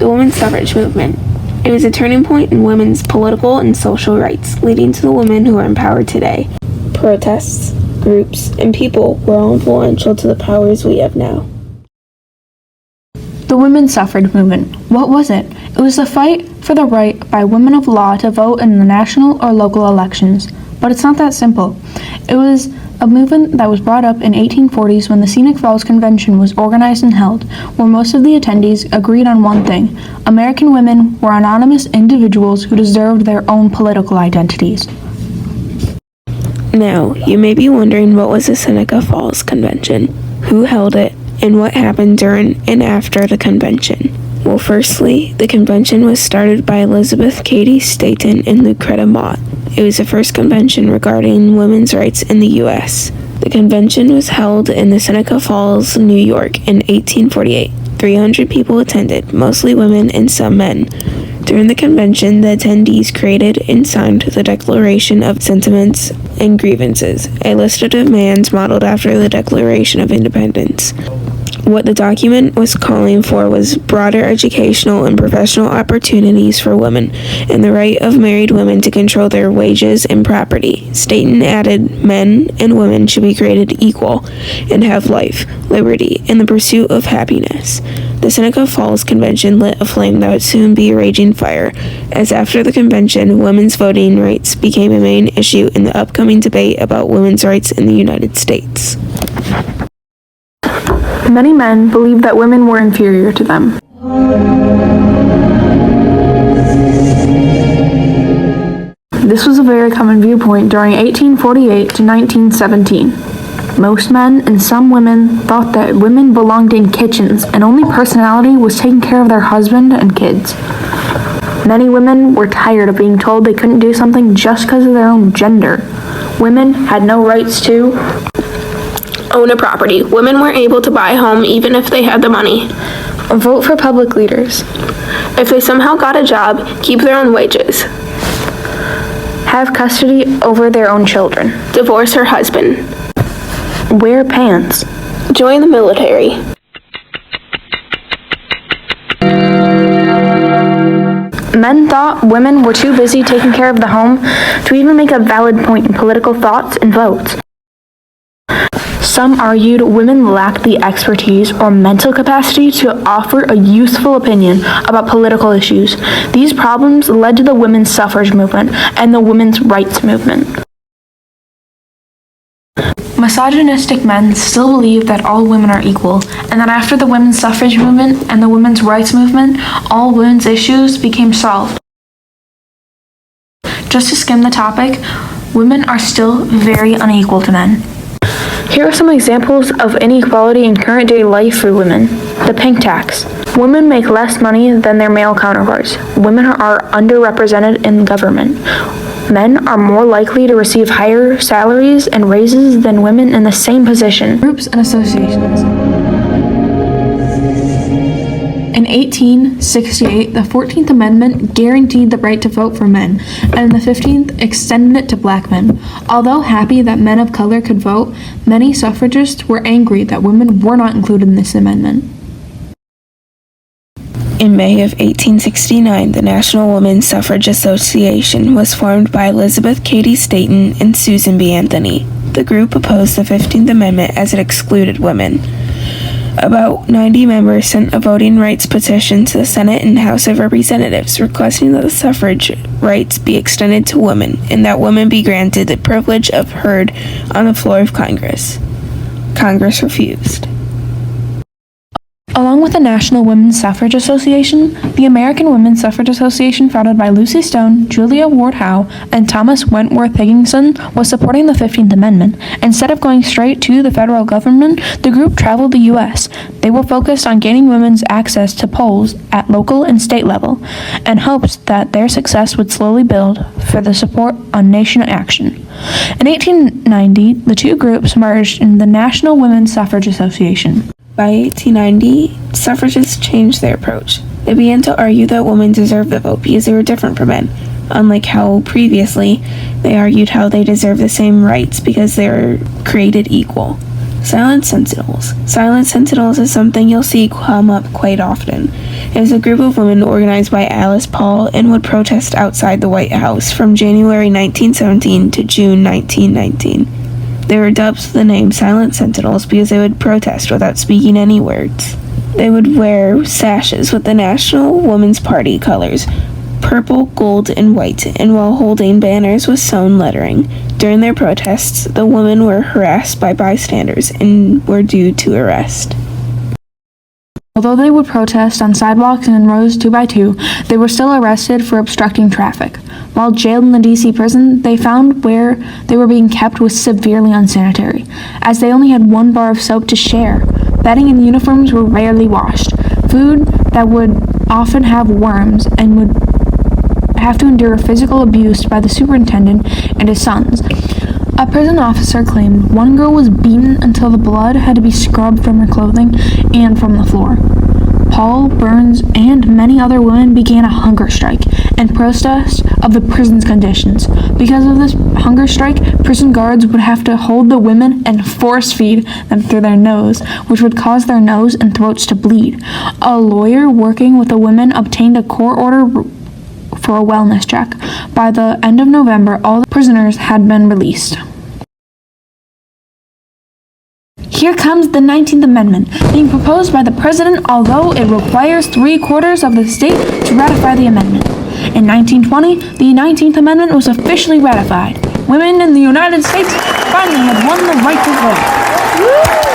The women's suffrage movement. It was a turning point in women's political and social rights, leading to the women who are empowered today. Protests, groups, and people were all influential to the powers we have now. The women's suffrage movement. What was it? It was the fight for the right by women of law to vote in the national or local elections. But it's not that simple. It was a movement that was brought up in 1840s when the Seneca Falls Convention was organized and held, where most of the attendees agreed on one thing: American women were anonymous individuals who deserved their own political identities. Now, you may be wondering, what was the Seneca Falls Convention? Who held it? And what happened during and after the convention? Well, firstly, the convention was started by Elizabeth Cady Stanton and Lucretta Mott. It was the first convention regarding women's rights in the U.S. The convention was held in the Seneca Falls, New York in 1848. 300 people attended, mostly women and some men. During the convention, the attendees created and signed the Declaration of Sentiments and Grievances, a list of demands modeled after the Declaration of Independence. What the document was calling for was broader educational and professional opportunities for women, and the right of married women to control their wages and property. Stanton added men and women should be created equal and have life, liberty, and the pursuit of happiness. The Seneca Falls Convention lit a flame that would soon be a raging fire, as after the convention, women's voting rights became a main issue in the upcoming debate about women's rights in the United States. Many men believed that women were inferior to them. This was a very common viewpoint during 1848 to 1917. Most men and some women thought that women belonged in kitchens and only personality was taking care of their husband and kids. Many women were tired of being told they couldn't do something just because of their own gender. Women had no rights to own a property. Women weren't able to buy a home even if they had the money. Vote for public leaders. If they somehow got a job, keep their own wages. Have custody over their own children. Divorce her husband. Wear pants. Join the military. Men thought women were too busy taking care of the home to even make a valid point in political thoughts and votes. Some argued women lacked the expertise or mental capacity to offer a useful opinion about political issues. These problems led to the women's suffrage movement and the women's rights movement. Misogynistic men still believe that all women are equal, and that after the women's suffrage movement and the women's rights movement, all women's issues became solved. Just to skim the topic, women are still very unequal to men. Here are some examples of inequality in current day life for women. The pink tax. Women make less money than their male counterparts. Women are underrepresented in government. Men are more likely to receive higher salaries and raises than women in the same position. Groups and associations. In 1868, the 14th Amendment guaranteed the right to vote for men, and the 15th extended it to black men. Although happy that men of color could vote, many suffragists were angry that women were not included in this amendment. In May of 1869, the National Women's Suffrage Association was formed by Elizabeth Cady Stanton and Susan B. Anthony. The group opposed the 15th Amendment as it excluded women. About 90 members sent a voting rights petition to the Senate and House of Representatives requesting that the suffrage rights be extended to women and that women be granted the privilege of heard on the floor of Congress. Congress refused. Along with the National Women's Suffrage Association, the American Women's Suffrage Association, founded by Lucy Stone, Julia Ward Howe, and Thomas Wentworth Higginson, was supporting the 15th Amendment. Instead of going straight to the federal government, the group traveled the U.S. They were focused on gaining women's access to polls at local and state level, and hoped that their success would slowly build for the support on national action. In 1890, the two groups merged in the National Women's Suffrage Association. By 1890, suffragists changed their approach. They began to argue that women deserved the vote because they were different from men, unlike how previously they argued how they deserve the same rights because they were created equal. Silent Sentinels. Silent Sentinels is something you'll see come up quite often. It is a group of women organized by Alice Paul and would protest outside the White House from January 1917 to June 1919. They were dubbed the name Silent Sentinels because they would protest without speaking any words. They would wear sashes with the National Woman's Party colors, purple, gold, and white, and while holding banners with sewn lettering. During their protests, the women were harassed by bystanders and were due to arrest. Although they would protest on sidewalks and in rows 2 by 2, they were still arrested for obstructing traffic. While jailed in the D.C. prison, they found where they were being kept was severely unsanitary, as they only had 1 bar of soap to share. Bedding and uniforms were rarely washed. Food that would often have worms and would have to endure physical abuse by the superintendent and his sons. A prison officer claimed 1 girl was beaten until the blood had to be scrubbed from her clothing and from the floor. Paul, Burns, and many other women began a hunger strike in protest of the prison's conditions. Because of this hunger strike, prison guards would have to hold the women and force feed them through their nose, which would cause their nose and throats to bleed. A lawyer working with the women obtained a court order for a wellness check. By the end of November, all the prisoners had been released. Here comes the 19th Amendment, being proposed by the President, although it requires 3/4 of the state to ratify the amendment. In 1920, the 19th Amendment was officially ratified. Women in the United States finally had won the right to vote. Woo!